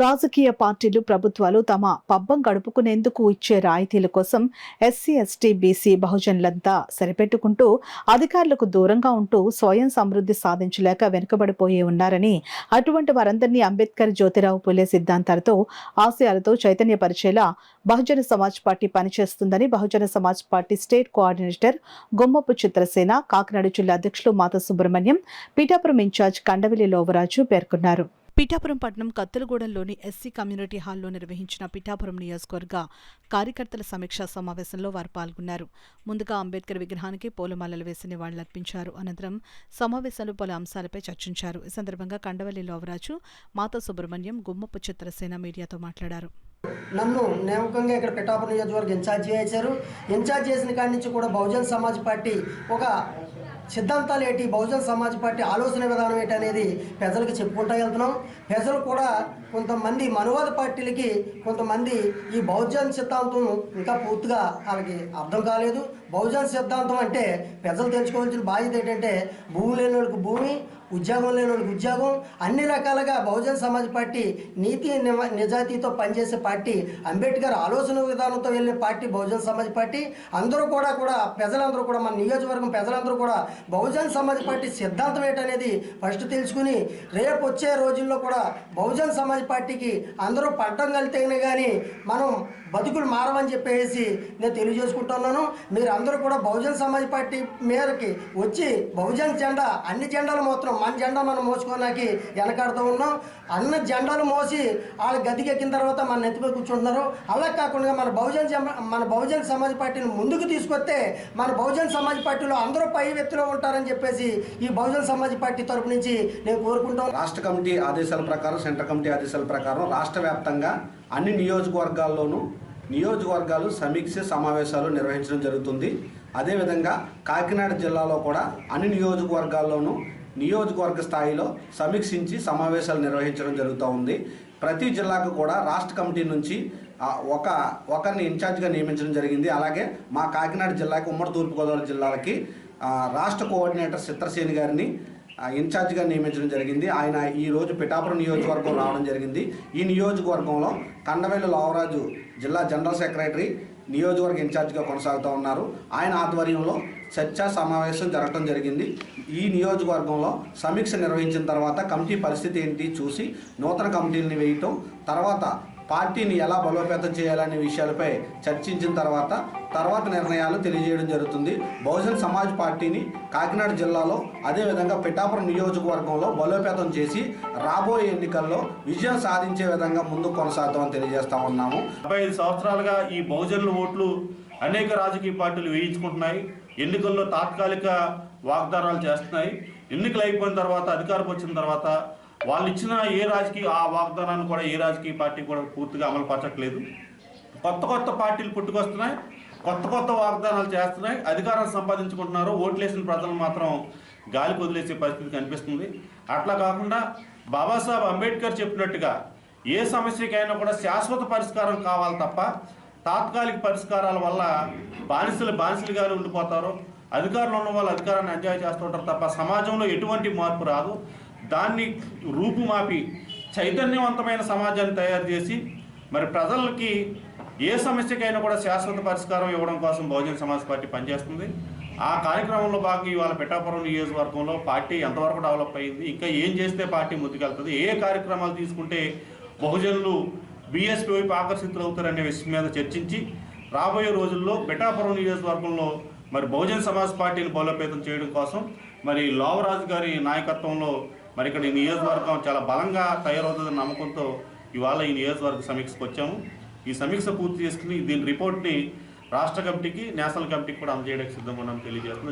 రాజకీయ పార్టీలు, ప్రభుత్వాలు తమ పబ్బం గడుపుకునేందుకు ఇచ్చే రాయితీల కోసం ఎస్సీ, ఎస్టీ, బీసీ, బహుజనులంతా సరిపెట్టుకుంటూ అధికారులకు దూరంగా ఉంటూ స్వయం సమృద్ధి సాధించలేక వెనుకబడిపోయి ఉన్నారని, అటువంటి వారందరినీ అంబేద్కర్, జ్యోతిరావు పూలే సిద్ధాంతాలతో, ఆశయాలతో చైతన్యపరిచేలా బహుజన సమాజ్ పార్టీ పనిచేస్తుందని Bahujan Samaj Party state coordinator Gummapu Chitrasena, Kakinada జిల్లా అధ్యక్షులు మాత సుబ్రహ్మణ్యం, పీఠాపురం ఇన్ఛార్జ్ కండవిలి లోవరాజు పేర్కొన్నారు. పీఠాపురం పట్టణం కత్తులగూడెంలోని ఎస్సీ కమ్యూనిటీ హాల్లో నిర్వహించిన పీఠాపురం నియోజకవర్గ కార్యకర్తల సమీక్షా సమావేశంలో వారు పాల్గొన్నారు. ముందుగా అంబేద్కర్ విగ్రహానికి పూలమాలలు వేసి నివాళులర్పించారు. అనంతరం సమావేశంలో పలు అంశాలపై చర్చించారు. ఈ సందర్భంగా కండవల్లి లోవరాజు, మాతా సుబ్రహ్మణ్యం, గుమ్మపు చిత్రసేన మీడియాతో మాట్లాడారు. నన్ను నేమకంగా ఇక్కడ పిఠాపురం నియోజకవర్గ ఇన్ఛార్జ్ చేశారు. ఇన్ఛార్జ్ చేసిన కాడి నుంచి కూడా బహుజన్ సమాజ్ పార్టీ ఒక సిద్ధాంతాలు ఏంటి, బహుజన్ సమాజ్ పార్టీ ఆలోచన విధానం ఏంటి అనేది ప్రజలకు చెప్పుకుంటూ వెళ్తున్నాం. ప్రజలు కూడా కొంతమంది మనువాద పార్టీలకి కొంతమంది ఈ బహుజన్ సిద్ధాంతం ఇంకా పూర్తిగా వాళ్ళకి అర్థం కాలేదు. బహుజన్ సిద్ధాంతం అంటే ప్రజలు తెలుసుకోవాల్సిన బాధ్యత ఏంటంటే భూమి లేని వాళ్ళకి భూమి, ఉద్యోగం లేని వాళ్ళకి ఉద్యోగం, అన్ని రకాలుగా బహుజన్ సమాజ్ పార్టీ నీతి నిజాయితీతో పనిచేసే పార్టీ, అంబేద్కర్ ఆలోచన విధానంతో వెళ్ళే పార్టీ బహుజన్ సమాజ్ పార్టీ. అందరూ కూడా ప్రజలందరూ కూడా మన నియోజకవర్గం ప్రజలందరూ కూడా బహుజన్ సమాజ్ పార్టీ సిద్ధాంతం ఏంటనేది ఫస్ట్ తెలుసుకుని రేపు వచ్చే రోజుల్లో కూడా బహుజన్ సమాజ్ పార్టీకి అందరూ పట్టం కలితేనే కానీ మనం బతుకులు మారమని చెప్పేసి నేను తెలియజేసుకుంటున్నాను. మీరు అందరూ కూడా బహుజన్ సమాజ్ పార్టీ మేరకి వచ్చి బహుజన్ జెండా, అన్ని జెండాలు మాత్రం మన జెండా మనం మోసుకోవడానికి వెనకాడుతూ ఉన్నాం. అన్ని జెండాలు మోసి వాళ్ళ గదికెక్కిన తర్వాత మన నెత్తిపై కూర్చుంటున్నారు. అలా కాకుండా మన బహుజన్ సమాజ్ పార్టీని ముందుకు తీసుకొస్తే మన బహుజన్ సమాజ్ పార్టీలో అందరూ పై వ్యక్తిలో ఉంటారని చెప్పేసి ఈ బహుజన్ సమాజ్ పార్టీ తరపు నుంచి నేను కోరుకుంటాను. రాష్ట్ర కమిటీ ఆదేశాల ప్రకారం, సెంట్రల్ కమిటీ ఆదేశాల ప్రకారం రాష్ట్ర వ్యాప్తంగా అన్ని నియోజకవర్గాలు సమీక్ష సమావేశాలు నిర్వహించడం జరుగుతుంది. అదేవిధంగా కాకినాడ జిల్లాలో కూడా అన్ని నియోజకవర్గాల్లోనూ నియోజకవర్గ స్థాయిలో సమీక్షించి సమావేశాలు నిర్వహించడం జరుగుతూ ఉంది. ప్రతి జిల్లాకు కూడా రాష్ట్ర కమిటీ నుంచి ఒకరిని ఇన్ఛార్జిగా నియమించడం జరిగింది. అలాగే మా కాకినాడ జిల్లాకి, ఉమ్మడి తూర్పుగోదావరి జిల్లాలకి రాష్ట్ర కోఆర్డినేటర్ చిత్రసేని గారిని ఇన్ఛార్జిగా నియమించడం జరిగింది. ఆయన ఈరోజు పిఠాపురం నియోజకవర్గం రావడం జరిగింది. ఈ నియోజకవర్గంలో కండవెల్లి లోవరాజు జిల్లా జనరల్ సెక్రటరీ నియోజకవర్గ ఇన్ఛార్జిగా కొనసాగుతూ ఉన్నారు. ఆయన ఆధ్వర్యంలో చర్చా సమావేశం జరగడం జరిగింది. ఈ నియోజకవర్గంలో సమీక్ష నిర్వహించిన తర్వాత కమిటీ పరిస్థితి ఏంటి చూసి నూతన కమిటీలని వేయటం, తర్వాత పార్టీని ఎలా బలోపేతం చేయాలనే విషయాలపై చర్చించిన తర్వాత నిర్ణయాలు తెలియజేయడం జరుగుతుంది. బహుజన్ సమాజ్ పార్టీని కాకినాడ జిల్లాలో అదేవిధంగా పిఠాపురం నియోజకవర్గంలో బలోపేతం చేసి రాబోయే ఎన్నికల్లో విజయం సాధించే విధంగా ముందుకు కొనసాగుతామని తెలియజేస్తా ఉన్నాము. 55 సంవత్సరాలుగా ఈ బహుజనుల ఓట్లు అనేక రాజకీయ పార్టీలు వేయించుకుంటున్నాయి. ఎన్నికల్లో తాత్కాలిక వాగ్దానాలు చేస్తున్నాయి. ఎన్నికలు అయిపోయిన తర్వాత, అధికారం వచ్చిన తర్వాత వాళ్ళు ఇచ్చిన ఆ వాగ్దానాన్ని కూడా ఏ రాజకీయ పార్టీ కూడా పూర్తిగా అమలు పరచట్లేదు. కొత్త పార్టీలు పుట్టుకొస్తున్నాయి, కొత్త వాగ్దానాలు చేస్తున్నాయి, అధికారాలు సంపాదించుకుంటున్నారు. ఓట్లేసిన ప్రజలు మాత్రం గాలి వదిలేసే పరిస్థితి కనిపిస్తుంది. అట్లా కాకుండా బాబాసాహెబ్ అంబేద్కర్ చెప్పినట్టుగా ఏ సమస్యకైనా కూడా శాశ్వత పరిష్కారం కావాలి తప్ప తాత్కాలిక పరిష్కారాల వల్ల బానిసలుగానే ఉండిపోతారు. అధికారంలో ఉన్న వాళ్ళు అధికారాన్ని ఎంజాయ్ చేస్తుంటారు తప్ప సమాజంలో ఎటువంటి మార్పు రాదు. దాన్ని రూపుమాపి చైతన్యవంతమైన సమాజాన్ని తయారు చేసి మరి ప్రజలకి ఏ సమస్యకైనా కూడా శాశ్వత పరిష్కారం ఇవ్వడం కోసం బహుజన సమాజ్ పార్టీ పనిచేస్తుంది. ఆ కార్యక్రమంలో భాగంగా ఇవాళ పిఠాపురం నియోజకవర్గంలో పార్టీ ఎంతవరకు డెవలప్ అయింది, ఇంకా ఏం చేస్తే పార్టీ ముందుకెళ్తుంది, ఏ కార్యక్రమాలు తీసుకుంటే బహుజనులు బీఎస్పీ వైపు ఆకర్షితులు అవుతారనే విషయం మీద చర్చించి రాబోయే రోజుల్లో పిఠాపురం నియోజకవర్గంలో మరి బహుజన సమాజ్ పార్టీని బలోపేతం చేయడం కోసం మరి లోవరాజు గారి నాయకత్వంలో మరి ఇక్కడ ఈ నియోజకవర్గం చాలా బలంగా తయారవుతుందని నమ్మకంతో ఇవాళ ఈ నియోజకవర్గ సమీక్షకు వచ్చాము. ఈ సమీక్ష పూర్తి చేసుకుని దీని రిపోర్ట్ని రాష్ట్ర కమిటీకి, నేషనల్ కమిటీకి కూడా అందజేయడానికి సిద్ధంగా ఉన్నామని తెలియజేస్తున్నాం.